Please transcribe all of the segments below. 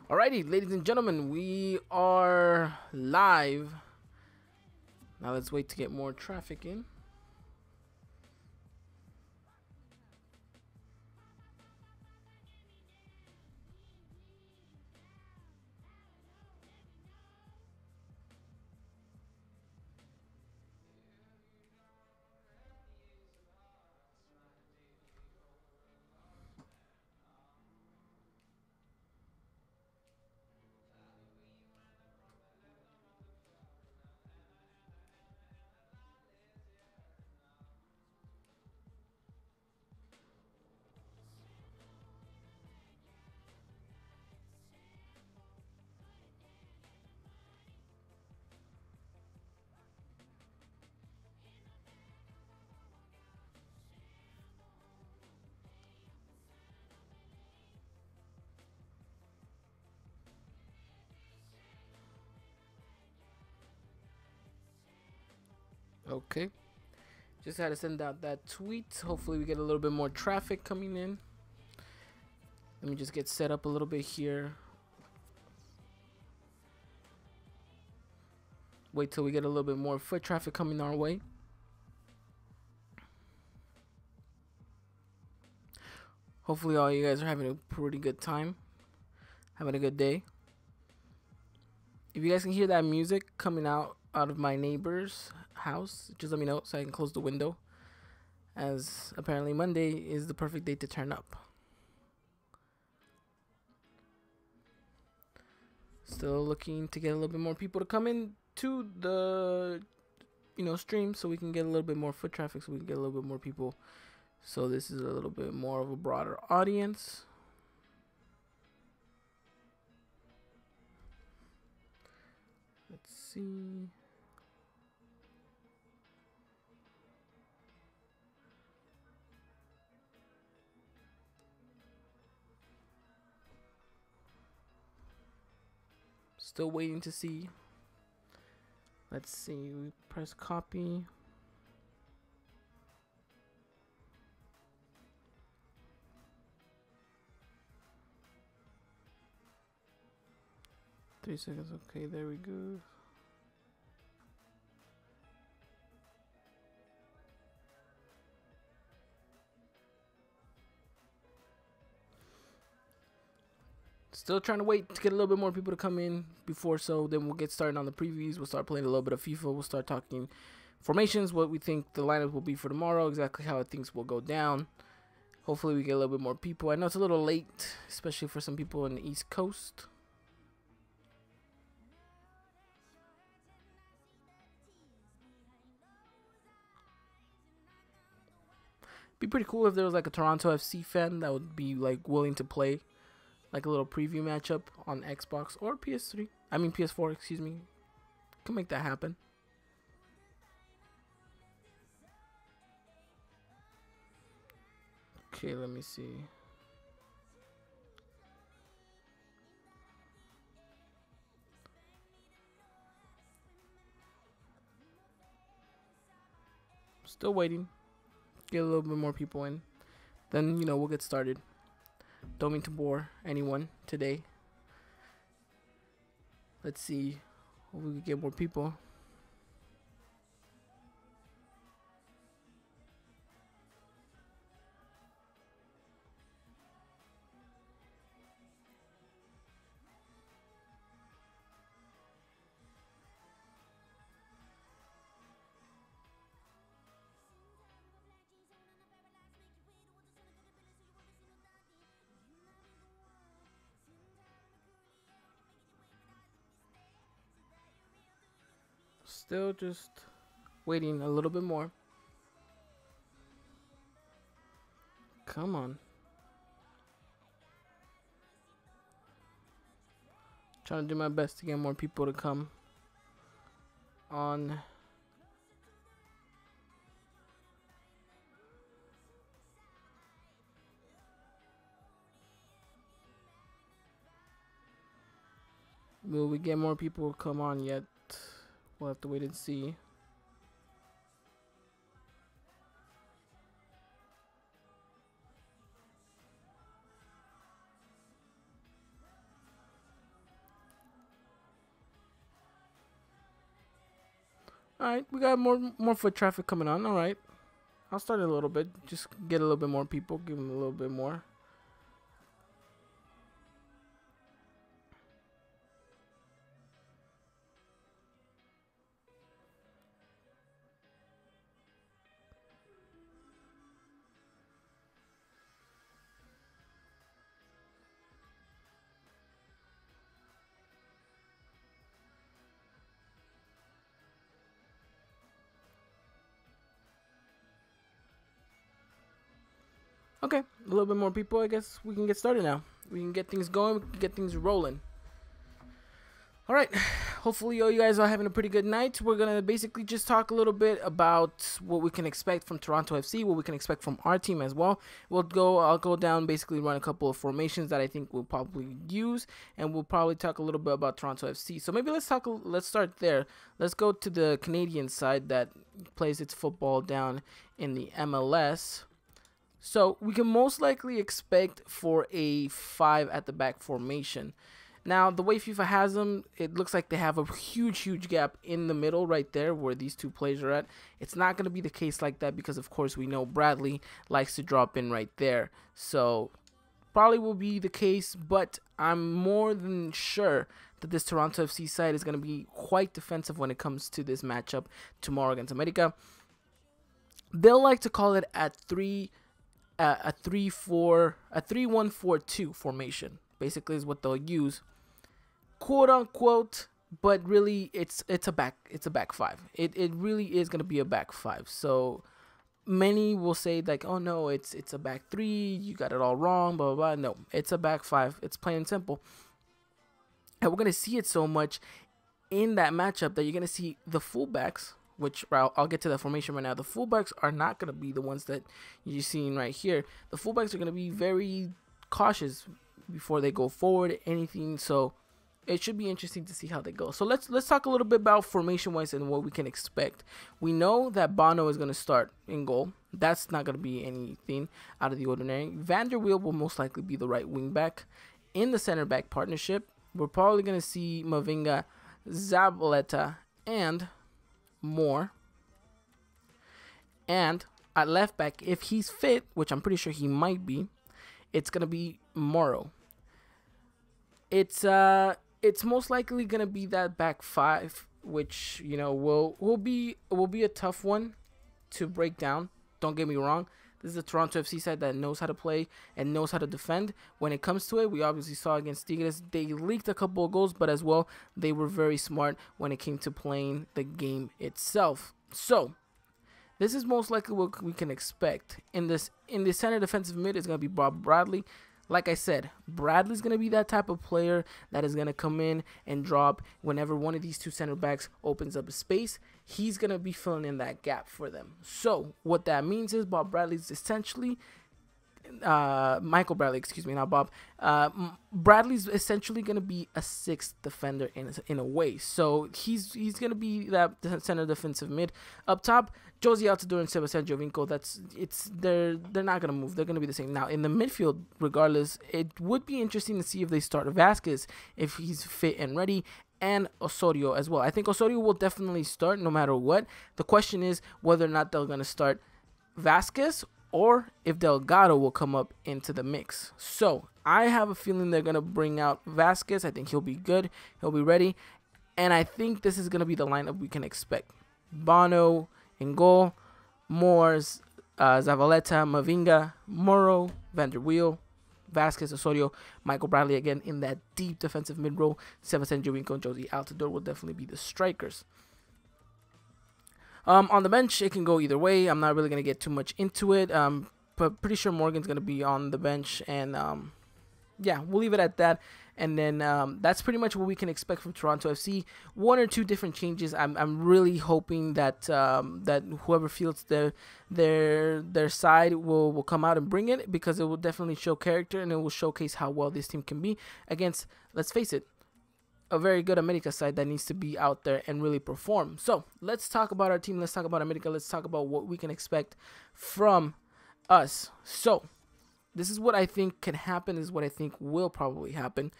Alrighty, ladies and gentlemen, we are live. Now let's wait to get more traffic in. Okay. Just had to send out that tweet. Hopefully we get a little bit more traffic coming in. Let me just get set up a little bit here. Wait till we get a little bit more foot traffic coming our way. Hopefully all you guys are having a pretty good time. Having a good day. If you guys can hear that music coming out of my neighbor's house, just let me know so I can close the window, as apparently Monday is the perfect day to turn up. Still looking to get a little bit more people to come in to the stream, so we can get a little bit more foot traffic, so we can get a little bit more people, so this is a little bit more of a broader audience. Let's see. Still waiting to see. Let's see. We press copy. Three seconds. Okay, there we go. Still trying to wait to get a little bit more people to come in before, so then we'll get started on the previews. We'll start playing a little bit of FIFA. We'll start talking formations, what we think the lineup will be for tomorrow, exactly how things will go down. Hopefully we get a little bit more people. I know it's a little late, especially for some people in the East Coast. Be pretty cool if there was like a Toronto FC fan that would be like willing to play like a little preview matchup on Xbox or PS3. I mean PS4, excuse me. Can make that happen. Okay, let me see. Still waiting. Get a little bit more people in. Then, we'll get started. Don't mean to bore anyone today. Let's see if we can get more people. Still just waiting a little bit more. Come on. Trying to do my best to get more people to come on. Will we get more people to come on yet? We'll have to wait and see. All right, we got more foot traffic coming on. All right, I'll start it a little bit. Just get a little bit more people. Give them a little bit more. Okay, a little bit more people. I guess we can get started now. We can get things going. We can get things rolling. All right. Hopefully, you guys are having a pretty good night. We're gonna basically just talk a little bit about what we can expect from Toronto FC, what we can expect from our team as well. I'll go down, basically run a couple of formations that I think we'll probably use, and we'll probably talk a little bit about Toronto FC. So maybe let's start there. Let's go to the Canadian side that plays its football down in the MLS. So we can most likely expect for a 5 at the back formation. Now, the way FIFA has them, it looks like they have a huge gap in the middle right there where these two players are at. It's not going to be the case like that because, of course, we know Bradley likes to drop in right there. So probably will be the case, but I'm more than sure that this Toronto FC side is going to be quite defensive when it comes to this matchup tomorrow against America. They'll like to call it a 3-1-4-2 formation. Basically is what they'll use, quote unquote, but really it's a back 5. It really is going to be a back 5. So many will say like, oh no, it's a back 3, you got it all wrong, blah blah blah. No, it's a back 5. It's plain and simple. And we're going to see it so much in that matchup that you're going to see the fullbacks, which I'll get to that formation right now. The fullbacks are not going to be the ones that you're seeing right here. The fullbacks are going to be very cautious before they go forward, anything. So it should be interesting to see how they go. So let's talk a little bit about formation wise and what we can expect. We know that Bono is going to start in goal. That's not going to be anything out of the ordinary. Van der Wiel will most likely be the right wing back. In the center back partnership, we're probably going to see Mavinga, Zabaleta, and Moore. And at left back, if he's fit, which I'm pretty sure he might be, it's going to be Morrow. It's most likely gonna be that back 5, which will be a tough one to break down. Don't get me wrong. This is a Toronto FC side that knows how to play and knows how to defend. When it comes to it, we obviously saw against Tigres, they leaked a couple of goals, but as well, they were very smart when it came to playing the game itself. So this is most likely what we can expect. In the center defensive mid is gonna be Bob Bradley. Like I said, Bradley's going to be that type of player that is going to come in and drop whenever one of these two center backs opens up a space. He's going to be filling in that gap for them. So what that means is Bob Bradley's essentially Michael Bradley, excuse me, not Bob. Bradley's essentially going to be a 6th defender in a way. So he's going to be that center defensive mid. Up top, Josie Altidore and Sebastian Giovinco. They're not going to move. They're going to be the same. Now in the midfield, regardless, it would be interesting to see if they start Vasquez if he's fit and ready, and Osorio as well. I think Osorio will definitely start no matter what. The question is whether or not they're going to start Vasquez or if Delgado will come up into the mix. So I have a feeling they're going to bring out Vasquez. I think he'll be good. He'll be ready. And I think this is going to be the lineup we can expect. Bono in goal. Moores, Zavaleta, Mavinga, Morrow, Van der Wiel, Vasquez, Osorio, Michael Bradley again in that deep defensive mid-row. Sebastian Giovinco and Josie Altidore will definitely be the strikers. On the bench, it can go either way. I'm not really going to get too much into it. But pretty sure Morgan's going to be on the bench. And, yeah, we'll leave it at that. And then that's pretty much what we can expect from Toronto FC. 1 or 2 different changes. I'm really hoping that that whoever fields their side will come out and bring it, because it will definitely show character and it will showcase how well this team can be against, let's face it, a very good America side that needs to be out there and really perform. So let's talk about our team. Let's talk about America. Let's talk about what we can expect from us. So this is what I think can happen. This is what I think will probably happen.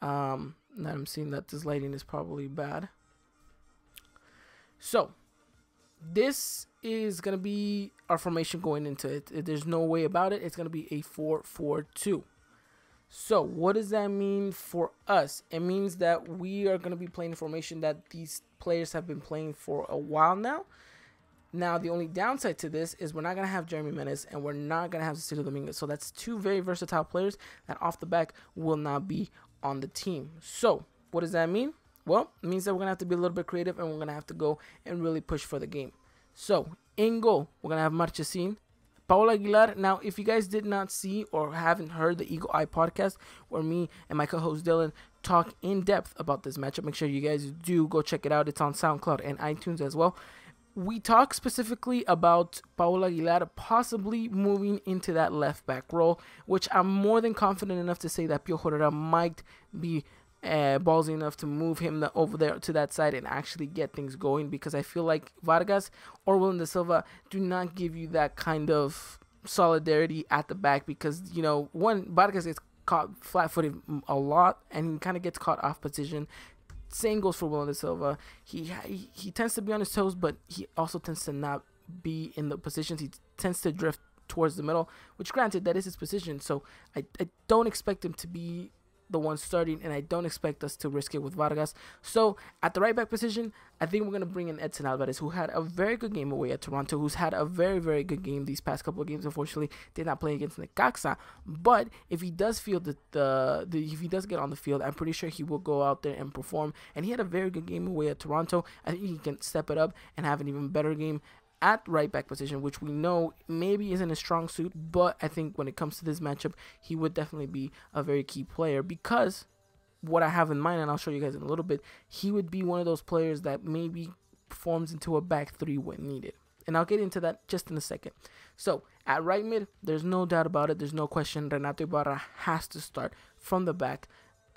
Now I'm seeing that this lighting is probably bad. So this is going to be our formation going into it. There's no way about it. It's going to be a 4-4-2. So what does that mean for us? It means that we are going to be playing a formation that these players have been playing for a while now. Now, the only downside to this is we're not going to have Jeremy Menes and we're not going to have Cecilio Dominguez. So that's two very versatile players that off the back will not be on the team. So what does that mean? Well, it means that we're going to have to be a little bit creative and we're going to have to go and really push for the game. So in goal, we're going to have Marchesín, Paul Aguilar. Now, if you guys did not see or haven't heard the Eagle Eye podcast where me and my co-host Dylan talk in depth about this matchup, make sure you guys do go check it out. It's on SoundCloud and iTunes as well. We talk specifically about Paul Aguilar possibly moving into that left back role, which I'm more than confident enough to say that Piojo Herrera might be ballsy enough to move him over there to that side and actually get things going, because I feel like Vargas or William da Silva do not give you that kind of solidarity at the back, because, you know, Vargas gets caught flat-footed a lot and he kind of gets caught off position. Same goes for William da Silva. He tends to be on his toes, but he also tends to not be in the positions. He tends to drift towards the middle, which granted, that is his position. So I don't expect him to be the one starting, and I don't expect us to risk it with Vargas. So at the right back position, I think we're going to bring in Edson Alvarez, who had a very good game away at Toronto, who's had a very, very good game these past couple of games. Unfortunately, did not play against Necaxa, but if he does feel that if he does get on the field, I'm pretty sure he will go out there and perform, and he had a very good game away at Toronto. I think he can step it up and have an even better game at right back position, which we know maybe isn't a strong suit, but I think when it comes to this matchup, he would definitely be a very key player, because what I have in mind, and I'll show you guys in a little bit, he would be one of those players that maybe forms into a back three when needed. And I'll get into that just in a second. So at right mid, there's no doubt about it. There's no question. Renato Ibarra has to start from the back,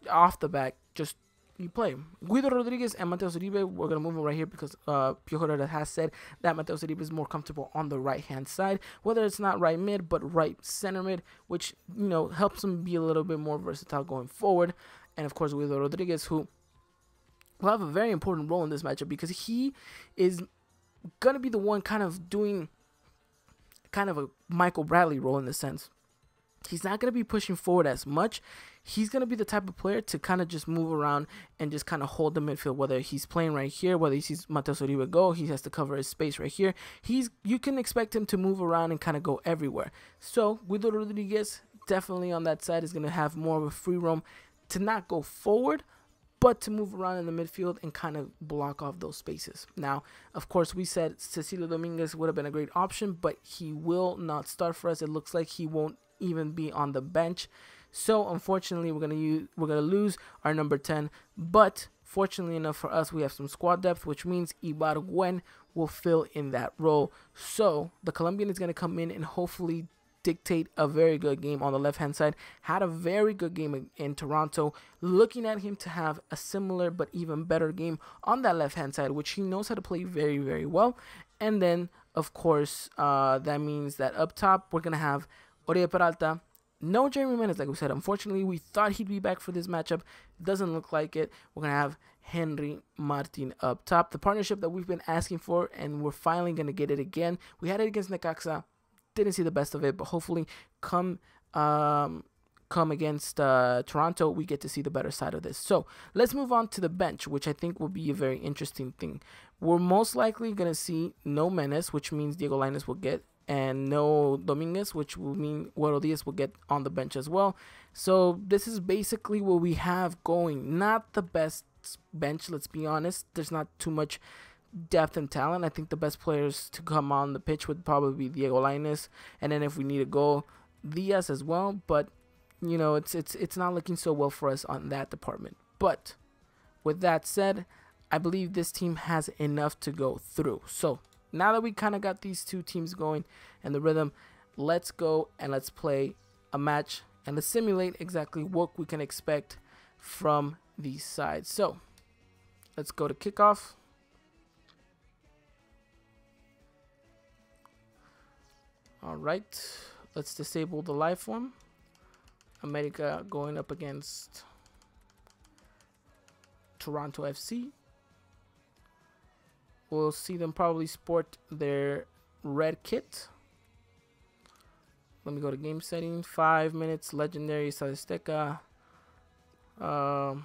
off the back, just you play Guido Rodriguez and Mateus Uribe. We're gonna move him right here because Piojo Herrera has said that Mateus Uribe is more comfortable on the right hand side, whether it's not right mid but right center mid, which, you know, helps him be a little bit more versatile going forward. And of course, Guido Rodriguez, who will have a very important role in this matchup, because he is gonna be the one kind of doing kind of a Michael Bradley role in the sense. He's not going to be pushing forward as much. He's going to be the type of player to kind of just move around and just kind of hold the midfield, whether he's playing right here, whether he sees Mateus Uribe go, he has to cover his space right here. You can expect him to move around and kind of go everywhere. So Guido Rodriguez definitely on that side is going to have more of a free roam to not go forward, but to move around in the midfield and kind of block off those spaces. Now, of course, we said Cecilio Dominguez would have been a great option, but he will not start for us. It looks like he won't even be on the bench. So unfortunately, we're gonna lose our number 10. But fortunately enough for us, we have some squad depth, which means Ibargüen will fill in that role. So the Colombian is gonna come in and hopefully dictate a very good game on the left hand side. Had a very good game in Toronto. Looking at him to have a similar but even better game on that left hand side, which he knows how to play very, very well. And then of course that means that up top we're gonna have Oribe Peralta. No Jeremy Menes, like we said. Unfortunately, we thought he'd be back for this matchup. Doesn't look like it. We're going to have Henry Martin up top. The partnership that we've been asking for, and we're finally going to get it again. We had it against Necaxa. Didn't see the best of it, but hopefully come against Toronto, we get to see the better side of this. So let's move on to the bench, which I think will be a very interesting thing. We're most likely going to see no Menes, which means Diego Lainez will get, and no Dominguez, which will mean Guero Diaz will get on the bench as well. So this is basically what we have going. Not the best bench, let's be honest. There's not too much depth and talent. I think the best players to come on the pitch would probably be Diego Lainez, and then if we need to go, Diaz as well. But you know, it's not looking so well for us on that department. But with that said, I believe this team has enough to go through. So now that we kind of got these two teams going and the rhythm, let's go and let's play a match and let's simulate exactly what we can expect from these sides. So let's go to kickoff. All right, let's disable the live form. America going up against Toronto FC. We'll see them probably sport their red kit. Let me go to game setting. 5 minutes. Legendary Estadio Azteca.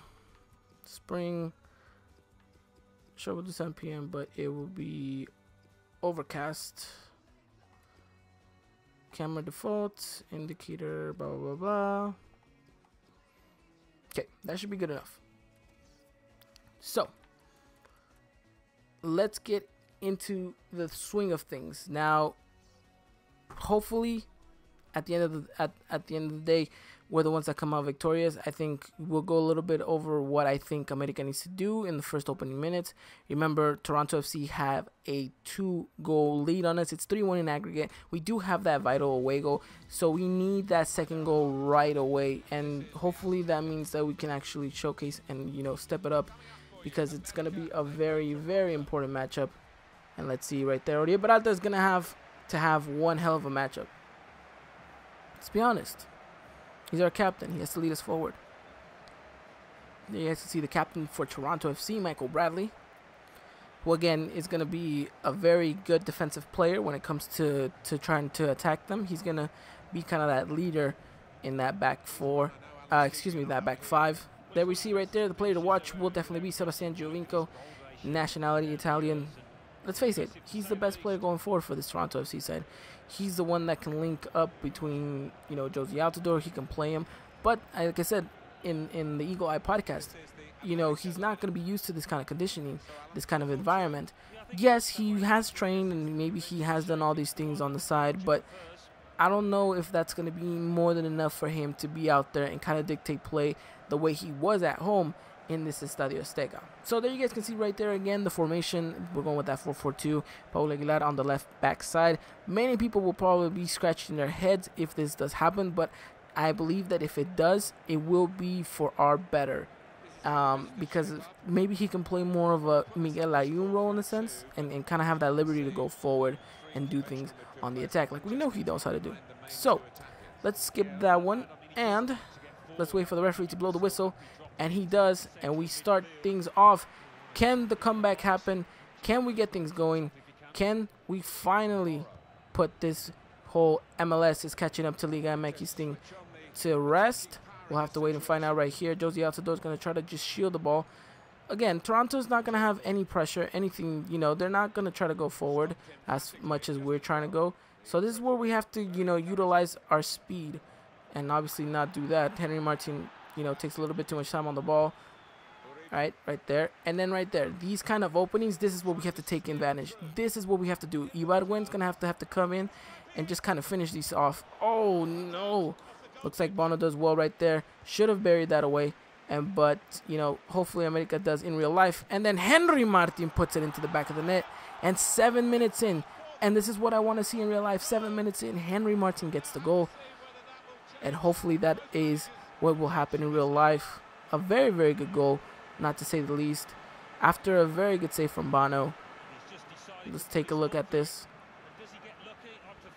Spring. Sure, we'll do 7 p.m., but it will be overcast. Camera default. Indicator. Blah, blah, blah, blah. Okay, that should be good enough. So, let's get into the swing of things. Now, hopefully, at the end of the day, we're the ones that come out victorious. I think we'll go a little bit over what I think America needs to do in the first opening minutes. Remember, Toronto FC have a 2-goal lead on us. It's 3-1 in aggregate. We do have that vital away goal, so we need that second goal right away. And hopefully that means that we can actually showcase and, you know, step it up, because it's going to be a very, very important matchup. And let's see right there, Oriol Peralta is going to have one hell of a matchup. Let's be honest. He's our captain. He has to lead us forward. There you guys can see the captain for Toronto FC, Michael Bradley, who again is going to be a very good defensive player when it comes to trying to attack them. He's going to be kind of that leader in that back four. That back five. There we see right there, the player to watch will definitely be Sebastian Giovinco, nationality Italian. Let's face it, he's the best player going forward for this Toronto FC side. He's the one that can link up between, you know, Josie Altidore. He can play him. But like I said in the Eagle Eye podcast, you know, he's not going to be used to this kind of conditioning, this kind of environment. Yes, he has trained and maybe he has done all these things on the side, but I don't know if that's going to be more than enough for him to be out there and kind of dictate play the way he was at home in this Estadio Azteca. So there you guys can see right there again the formation. We're going with that 4-4-2. Paulo Aguilar on the left back side. Many people will probably be scratching their heads if this does happen, but I believe that if it does, it will be for our better. Because maybe he can play more of a Miguel Layún role in a sense, and kind of have that liberty to go forward and do things on the attack like we know he knows how to do. So let's skip that one and let's wait for the referee to blow the whistle. And he does, and we start things off. Can the comeback happen? Can we get things going? Can we finally put this whole MLS is catching up to Liga MX thing to rest? We'll have to wait and find out right here. Josie Altidore is going to try to just shield the ball. Again, Toronto's not going to have any pressure, anything, you know, they're not going to try to go forward as much as we're trying to go. So this is where we have to, you know, utilize our speed and obviously not do that. Henry Martin, you know, takes a little bit too much time on the ball. Right there. And then right there, these kind of openings, this is what we have to take advantage. This is what we have to do. Ibargüen's going to have to come in and just kind of finish these off. Oh, no. Looks like Bono does well right there. Should have buried that away. But, you know, hopefully America does in real life. And then Henry Martin puts it into the back of the net. And 7 minutes in, and this is what I want to see in real life, 7 minutes in, Henry Martin gets the goal. And hopefully that is what will happen in real life. A very, very good goal, not to say the least. After a very good save from Bono. Let's take a look at this.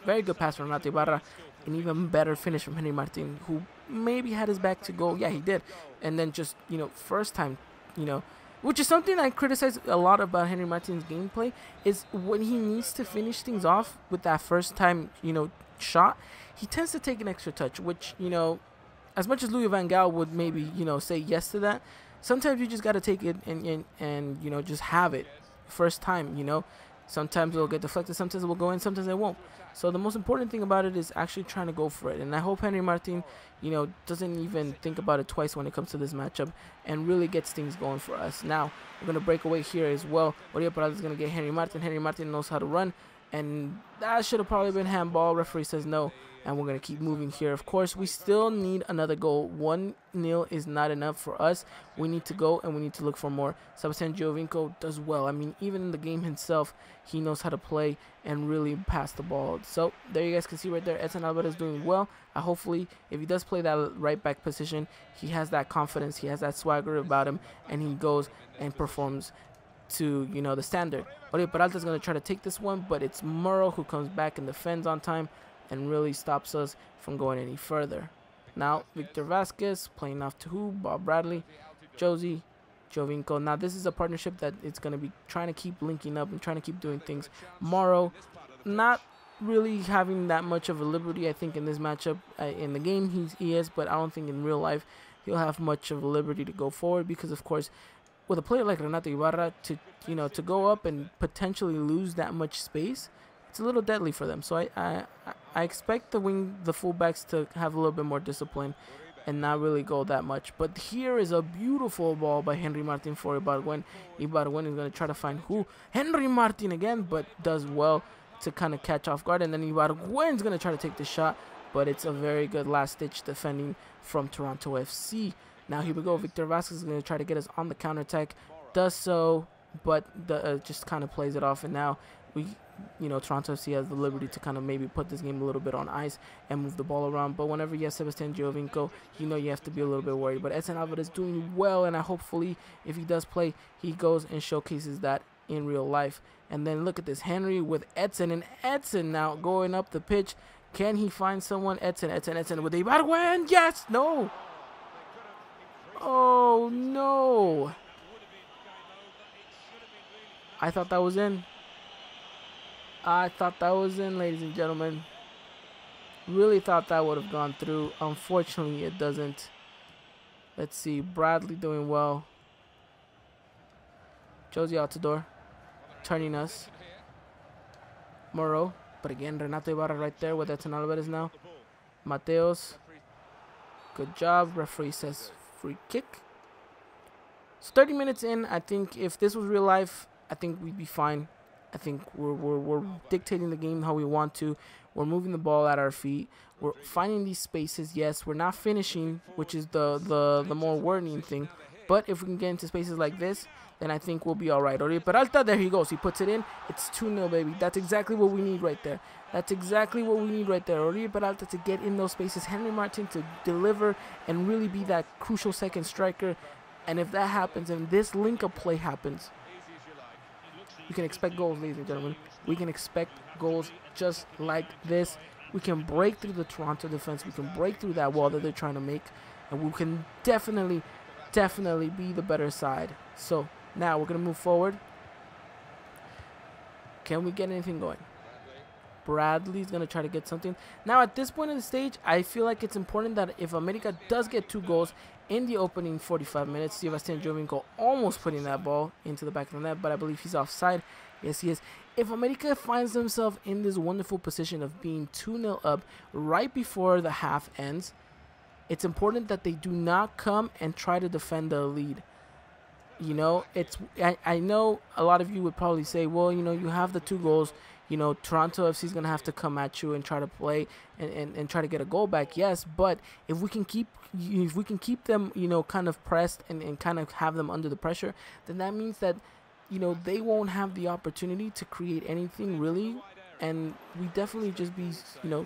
Very good pass from Renato Ibarra. An even better finish from Henry Martin, who maybe had his back to goal. Yeah, he did. And then just, you know, first time, you know, which is something I criticize a lot about Henry Martin's gameplay, is when he needs to finish things off with that first time, you know, shot, he tends to take an extra touch, which, you know, as much as Louis van Gaal would maybe, you know, say yes to that, sometimes you just got to take it and, you know, just have it first time, you know. Sometimes it'll get deflected, sometimes it will go in, sometimes it won't. So the most important thing about it is actually trying to go for it. And I hope Henry Martin, you know, doesn't even think about it twice when it comes to this matchup and really gets things going for us. Now, we're going to break away here as well. Oriol Peralta is going to get Henry Martin. Henry Martin knows how to run. And that should have probably been handball. Referee says no. And we're going to keep moving here. Of course, we still need another goal. 1-0 is not enough for us. We need to go and we need to look for more. Sebastian Giovinco does well. I mean, even in the game himself, he knows how to play and really pass the ball. So there you guys can see right there, Edson Alvarez doing well. Hopefully, if he does play that right back position, he has that confidence. He has that swagger about him. And he goes and performs to, you know, the standard. Oriol Peralta is going to try to take this one, but it's Murrow who comes back and defends on time and really stops us from going any further. Now, Victor Vasquez playing off to who? Bob Bradley. Josie Jovinko. Now, this is a partnership that it's going to be trying to keep linking up and trying to keep doing things. Morrow, not really having that much of a liberty, I think, in this matchup. In the game, he is, but I don't think in real life he'll have much of a liberty to go forward because, of course, with a player like Renato Ibarra, to go up and potentially lose that much space, it's a little deadly for them. So I expect the fullbacks to have a little bit more discipline and not really go that much. But here is a beautiful ball by Henry Martin for Ibargüen. Ibargüen is going to try to find who? Henry Martin again, but does well to kind of catch off guard. And then Ibargüen is going to try to take the shot, but it's a very good last-ditch defending from Toronto FC. Now here we go. Victor Vasquez is going to try to get us on the counterattack. Does so, but just kind of plays it off. And now Toronto FC has the liberty to kind of maybe put this game a little bit on ice and move the ball around. But whenever you have Sebastian Giovinco, you have to be a little bit worried. But Edson Alvarez is doing well, and hopefully, if he does play, he goes and showcases that in real life. And then look at this, Henry with Edson, and Edson now going up the pitch. Can he find someone? Edson with Ibargüen. Yes, no. Oh, no. I thought that was in. Ladies and gentlemen. Really thought that would have gone through. Unfortunately, it doesn't. Let's see. Bradley doing well. Josie Altidore turning us. Morrow. But again, Renato Ibarra right there with Edson Alvarez now. Mateos. Good job. Referee says free kick. So 30 minutes in, I think if this was real life, I think we'd be fine. I think we're dictating the game how we want to. We're moving the ball at our feet. We're finding these spaces. Yes, we're not finishing, which is the more worrying thing. But if we can get into spaces like this, then I think we'll be all right. Oribe Peralta, there he goes. He puts it in. It's 2-0, baby. That's exactly what we need right there. Oribe Peralta to get in those spaces. Henry Martin to deliver and really be that crucial second striker. And if that happens and this link-up play happens, you can expect goals, ladies and gentlemen. We can expect goals just like this. We can break through the Toronto defense. We can break through that wall that they're trying to make. And we can definitely be the better side. So now we're going to move forward. Can we get anything going? Bradley's going to try to get something. Now, at this point in the stage, I feel like it's important that if America does get 2 goals in the opening 45 minutes, Sebastian Giovinco almost putting that ball into the back of the net, but I believe he's offside. Yes, he is. If America finds themselves in this wonderful position of being 2-0 up right before the half ends, it's important that they do not come and try to defend the lead. I know a lot of you would probably say, well, you have the 2 goals. Toronto FC is going to have to come at you and try to play and try to get a goal back. Yes, but if we can keep them, kind of pressed and kind of have them under the pressure, then that means that, they won't have the opportunity to create anything really. And we definitely just be,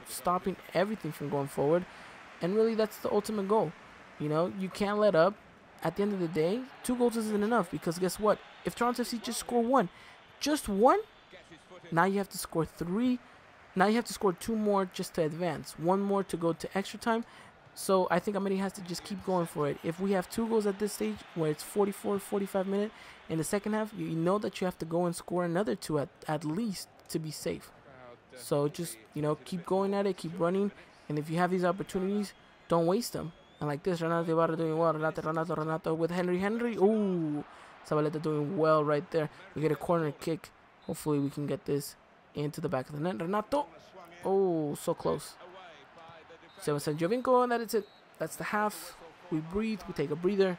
stopping everything from going forward. And really, that's the ultimate goal. You can't let up. At the end of the day, 2 goals isn't enough because guess what? If Toronto FC just score 1, just 1, now you have to score 3. Now you have to score 2 more just to advance. 1 more to go to extra time. So I think America has to just keep going for it. If we have 2 goals at this stage, where it's 44, 45 minutes in the second half, you know that you have to go and score another 2 at least to be safe. So just, keep going at it, keep running. And if you have these opportunities, don't waste them. And like this, Renato Ibarra doing well. Renato with Henry. Ooh, Zabaleta doing well right there. We get a corner kick. Hopefully we can get this into the back of the net. Renato. Oh, so close. Sebastian Giovinco, and that is it. That's the half. We breathe. We take a breather.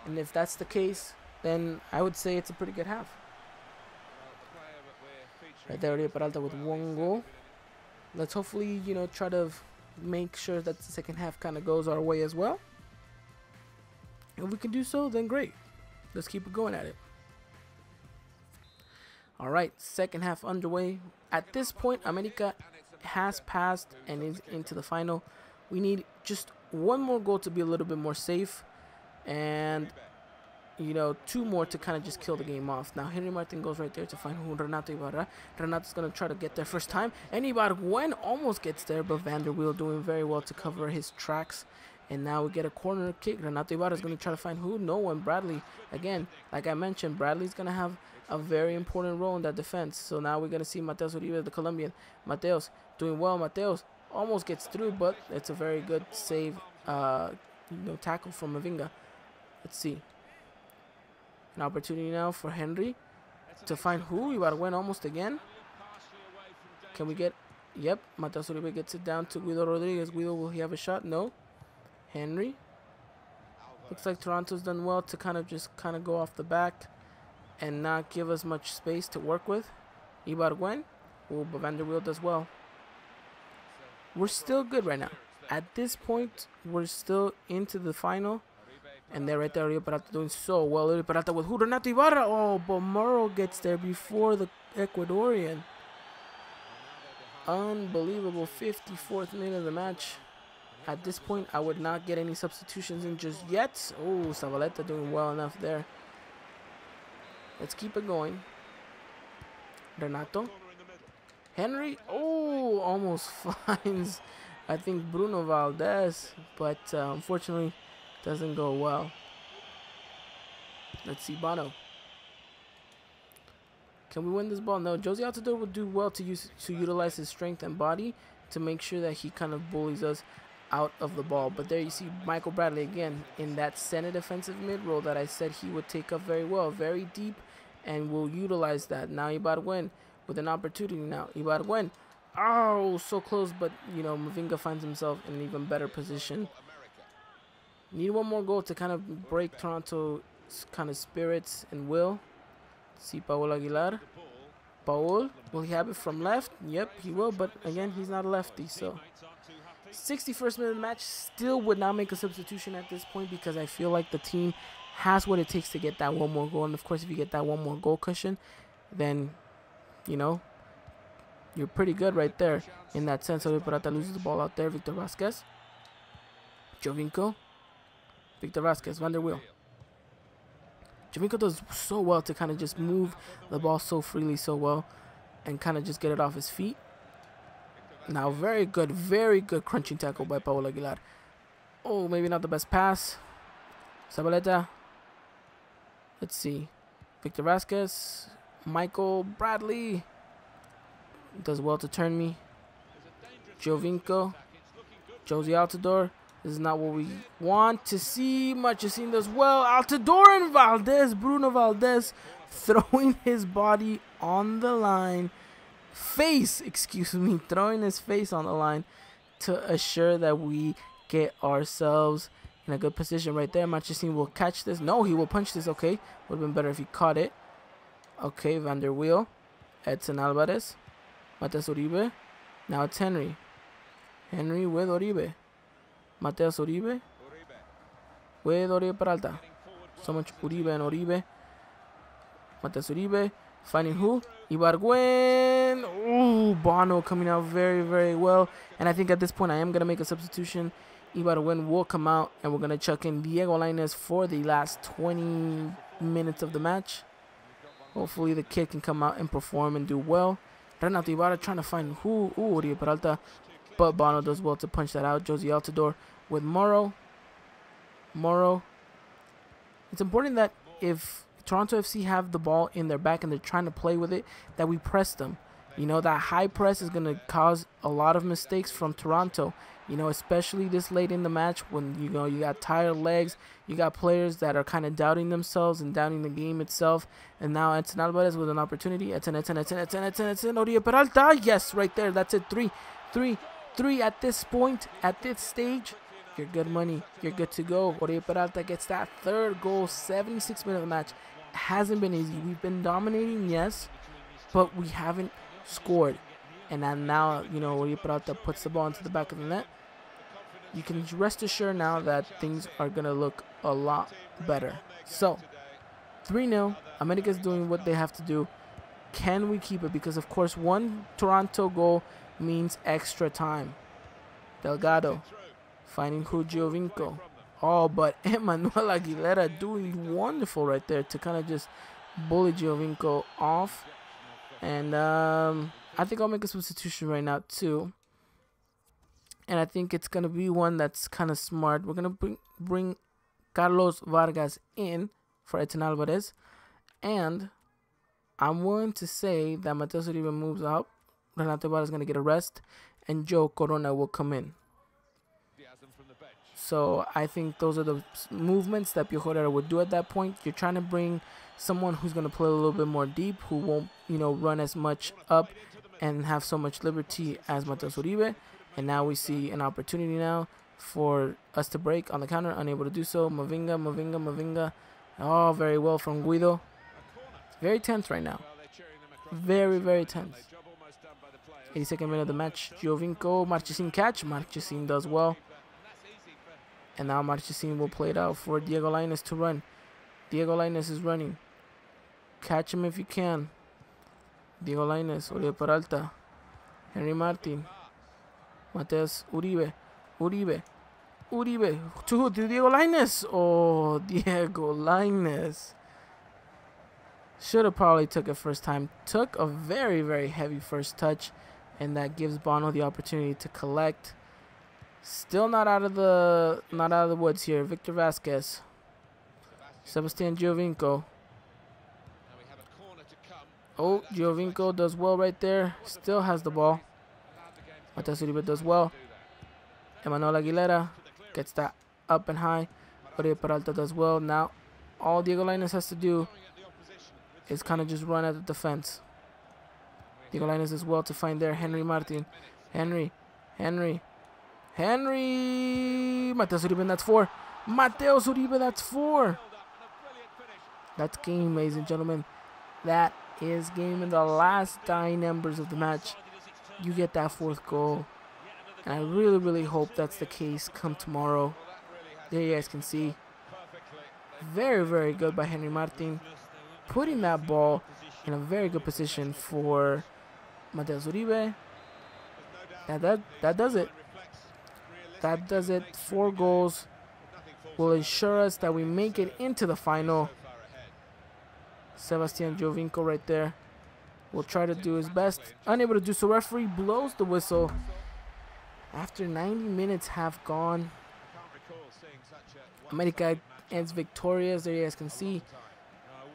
And if that's the case, then I would say it's a pretty good half. Right there, Oribe Peralta with 1 goal. Let's hopefully, try to make sure that the second half kind of goes our way as well. If we can do so, then great. Let's keep it going at it. All right, second half underway. At this point, America has passed and is into the final. We need just 1 more goal to be a little bit more safe. And, 2 more to kind of just kill the game off. Now, Henry Martin goes right there to find Renato Ibarra. Renato's going to try to get there first time. And Ibargüen almost gets there, but Van der Wiel doing very well to cover his tracks And now we get a corner kick. Renato Ibarra is going to try to find who? No one. Bradley. Again, like I mentioned, Bradley's going to have a very important role in that defense. So now we're going to see Mateus Uribe, the Colombian. Mateus doing well. Mateus almost gets through, but it's a very good save, tackle from Mavinga. Let's see. An opportunity now for Henry to find who? Ibargüen almost again. Can we get... Yep, Mateus Uribe gets it down to Guido Rodriguez. Guido, will he have a shot? No. Henry. Looks like Toronto's done well to kind of go off the back and not give us much space to work with. Ibargüen. Oh, but Van der Wiel does well. We're still good right now. At this point, we're still into the final. And they're right there, Uribe Peralta doing so well. Uribe Peralta with who? Renato Ibarra. Oh, but Morrow gets there before the Ecuadorian. Unbelievable. 54th minute of the match. At this point, I would not get any substitutions in just yet. Oh, Zabaleta doing well enough there. Let's keep it going. Renato. Henry. Oh, almost finds, I think, Bruno Valdez. But unfortunately, doesn't go well. Let's see, Bono. Can we win this ball? No, Josie Altidore would do well to utilize his strength and body to make sure that he kind of bullies us out of the ball. But there you see Michael Bradley again in that center defensive mid role that I said he would take up very well, very deep, and will utilize that. Now Ibargüen with an opportunity now. Ibargüen, oh, so close, but Mavinga finds himself in an even better position. Need one more goal to kind of break Toronto's kind of spirits and will. See Paul Aguilar. Paul, will he have it from left? Yep, he will, but again, he's not a lefty, so 61st minute of the match. Still would not make a substitution at this point because I feel like the team has what it takes to get that one more goal. And of course, if you get that one more goal cushion, then you're pretty good right there in that sense. So Peralta loses the ball out there. Victor Vasquez, Jovinko, Victor Vasquez, Van der Wiel. Jovinko does so well to kind of just move the ball so freely, so well, and kind of just get it off his feet. Now, very good crunching tackle by Paul Aguilar. Oh, maybe not the best pass. Zabaleta. Let's see. Victor Vasquez. Michael Bradley. Does well to turn me. Jovinko. Josie Altidore. This is not what we want to see. Marchesín does well. Altidore and Valdez. Bruno Valdez throwing his body on the line. Throwing his face on the line to assure that we get ourselves in a good position right there. Marchesín will catch this. No, he will punch this. Okay, would have been better if he caught it. Okay, Van der Wiel, Edson Alvarez, Mateus Uribe. Now it's Henry. Henry with Uribe. Mateus Uribe with Uribe Peralta. So much Uribe and Uribe. Mateus Uribe. Finding who? Ibargüen. Ooh, Bono coming out very well. And I think at this point I am going to make a substitution. Ibargüen will come out and we're going to chuck in Diego Lainez for the last 20 minutes of the match. Hopefully the kid can come out and perform and do well. Renato Ibarra trying to find who? Ooh, Uribe Peralta. But Bono does well to punch that out. Josie Altidore with Morrow. It's important that if Toronto FC have the ball in their back and they're trying to play with it, that we press them. That high press is going to cause a lot of mistakes from Toronto, especially this late in the match when, you got tired legs, you got players that are kind of doubting themselves and doubting the game itself. And now Edson Alvarez with an opportunity. Edson, Uribe Peralta. Yes, right there. That's it. 3 at this point, at this stage. You're good money. You're good to go. Uribe Peralta gets that third goal, 76 minutes of the match. Hasn't been easy. We've been dominating, yes, but we haven't scored. And then now, Uribe Peralta puts the ball into the back of the net. You can rest assured now that things are going to look a lot better. So, 3-0. America's doing what they have to do. Can we keep it? Because, of course, one Toronto goal means extra time. Delgado finding who? Jovinko. Oh, but Emmanuel Aguilera doing wonderful right there to kind of just bully Jovinko off. And I think I'll make a substitution right now too. and I think it's gonna be one that's kind of smart. We're gonna bring Carlos Vargas in for Edson Alvarez, and I'm willing to say that Mateus Uribe moves out. Renato Ibarra is gonna get a rest, and Joe Corona will come in. So I think those are the movements that Piojo Herrera would do at that point. You're trying to bring someone who's going to play a little bit more deep, who won't, run as much up and have so much liberty as Mateus Uribe. And now we see an opportunity now for us to break on the counter, unable to do so. Mavinga. Oh, very well from Guido. It's very tense right now. Very, very tense. 82nd minute of the match. Giovinco, Marchesín catch. Marchesín does well. And now Marchesín will play it out for Diego Lainez to run. Diego Lainez is running. Catch him if you can. Diego Lainez, Uribe Peralta, Henry Martin, Mateus Uribe. To who? To Diego Lainez. Oh, Diego Lainez. Should have probably took it first time. Took a very, very heavy first touch. And that gives Bono the opportunity to collect. Still not out of the woods here. Victor Vasquez. Sebastian Giovinco. Oh, Giovinco does well right there. Still has the ball. Mateus Uribe does well. Emmanuel Aguilera gets that up and high. Uribe Peralta does well. Now, all Diego Lainez has to do is kind of just run at the defense. Diego Lainez as well to find there. Henry Martin. Henry. Mateus Uribe, that's 4. Mateus Uribe, that's 4. That's game, ladies and gentlemen. That is game in the last dying embers of the match. You get that 4th goal. And I really, really hope that's the case come tomorrow. There you guys can see. Very, very good by Henry Martin. Putting that ball in a very good position for Mateus Uribe. That does it. That does it. 4 goals will ensure us that we make it into the final. Sebastian Giovinco right there will try to do his best. Unable to do so. Referee blows the whistle. After 90 minutes have gone, America ends victorious. There you guys can see.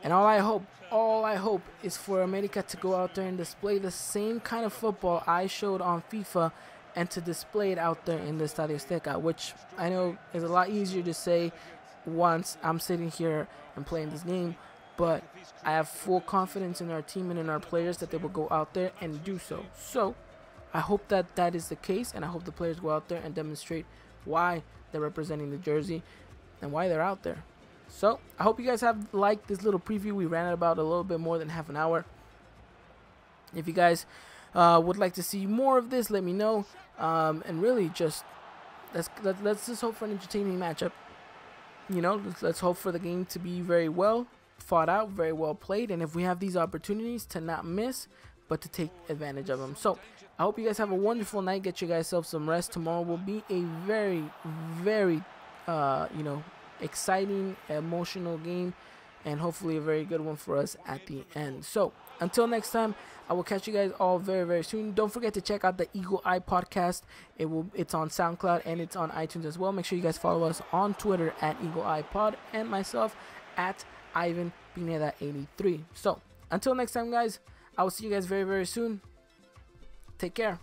And all I hope is for America to go out there and display the same kind of football I showed on FIFA, and to display it out there in the Estadio Azteca, which I know is a lot easier to say once I'm sitting here and playing this game, but I have full confidence in our team and in our players that they will go out there and do so. So I hope that that is the case, and I hope the players go out there and demonstrate why they're representing the jersey and why they're out there. So I hope you guys have liked this little preview. We ran it about a little bit more than half an hour. If you guys would like to see more of this, let me know. And really, just let's just hope for an entertaining matchup. Let's hope for the game to be very well fought out, very well played, and if we have these opportunities, to not miss, but to take advantage of them. So I hope you guys have a wonderful night. Get you guys some rest. Tomorrow will be a very, very, exciting, emotional game, and hopefully a very good one for us at the end. So until next time, I will catch you guys all very, very soon. Don't forget to check out the Eagle Eye podcast. It's on SoundCloud and it's on iTunes as well. Make sure you guys follow us on Twitter at Eagle Eye Pod, and myself at Ivan Pineda 83. So until next time, guys, I will see you guys very, very soon. Take care.